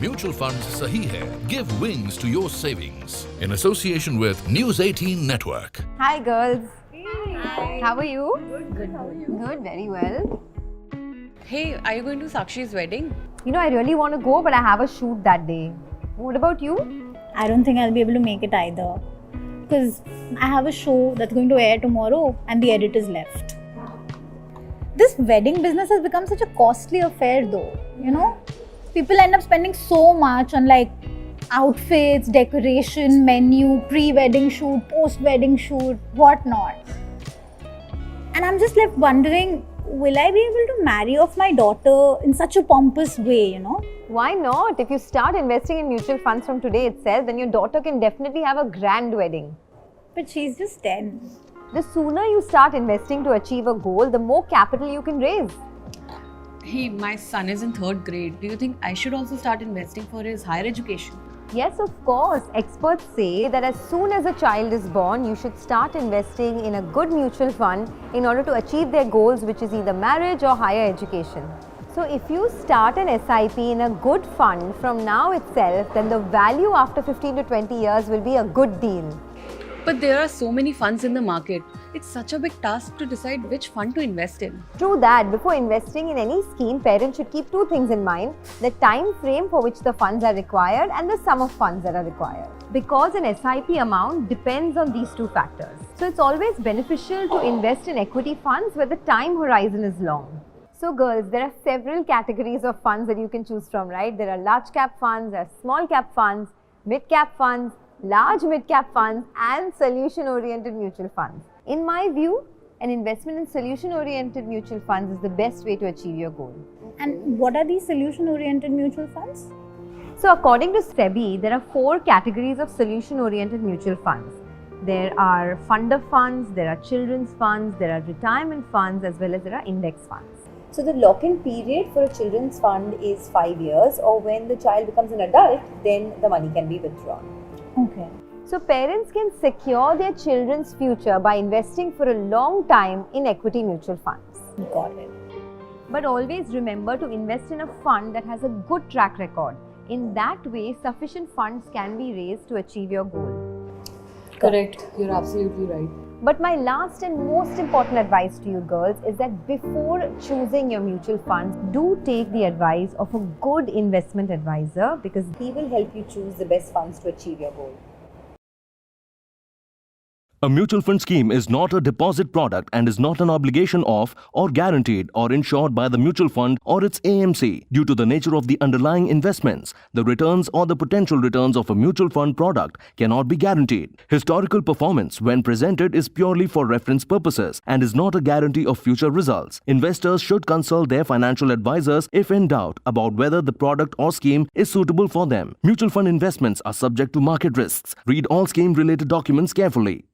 Mutual funds sahi hai. Give wings to your savings. In association with News 18 Network. Hi girls. Hi. How are you? Good. How are you? Good, very well. Hey, are you going to Sakshi's wedding? You know, I really want to go, but I have a shoot that day. What about you? I don't think I'll be able to make it either. Because I have a show that's going to air tomorrow and the editors left. This wedding business has become such a costly affair though, you know? People end up spending so much on like outfits, decoration, menu, pre-wedding shoot, post-wedding shoot, whatnot. And I'm just left wondering, will I be able to marry off my daughter in such a pompous way, you know? Why not? If you start investing in mutual funds from today itself, then your daughter can definitely have a grand wedding. But she's just 10. The sooner you start investing to achieve a goal, the more capital you can raise. Hey, my son is in 3rd grade. Do you think I should also start investing for his higher education? Yes, of course. Experts say that as soon as a child is born, you should start investing in a good mutual fund in order to achieve their goals, which is either marriage or higher education. So if you start an SIP in a good fund from now itself, then the value after 15 to 20 years will be a good deal. But there are so many funds in the market. It's such a big task to decide which fund to invest in. True that. Before investing in any scheme, parents should keep two things in mind: the time frame for which the funds are required and the sum of funds that are required. Because an SIP amount depends on these two factors. So it's always beneficial to invest in equity funds where the time horizon is long. So girls, there are several categories of funds that you can choose from, right? There are large cap funds, there are small cap funds, mid cap funds, large mid-cap funds and solution-oriented mutual funds. In my view, an investment in solution-oriented mutual funds is the best way to achieve your goal. And what are these solution-oriented mutual funds? So according to SEBI, there are 4 categories of solution-oriented mutual funds. There are fund of funds, there are children's funds, there are retirement funds, as well as there are index funds. So the lock-in period for a children's fund is 5 years, or when the child becomes an adult, then the money can be withdrawn. Okay. So parents can secure their children's future by investing for a long time in equity mutual funds. Got it. But always remember to invest in a fund that has a good track record. In that way, sufficient funds can be raised to achieve your goal. Correct. You're absolutely right. But my last and most important advice to you girls is that before choosing your mutual funds, do take the advice of a good investment advisor, because he will help you choose the best funds to achieve your goal. A mutual fund scheme is not a deposit product and is not an obligation of or guaranteed or insured by the mutual fund or its AMC. Due to the nature of the underlying investments, the returns or the potential returns of a mutual fund product cannot be guaranteed. Historical performance when presented is purely for reference purposes and is not a guarantee of future results. Investors should consult their financial advisors if in doubt about whether the product or scheme is suitable for them. Mutual fund investments are subject to market risks. Read all scheme-related documents carefully.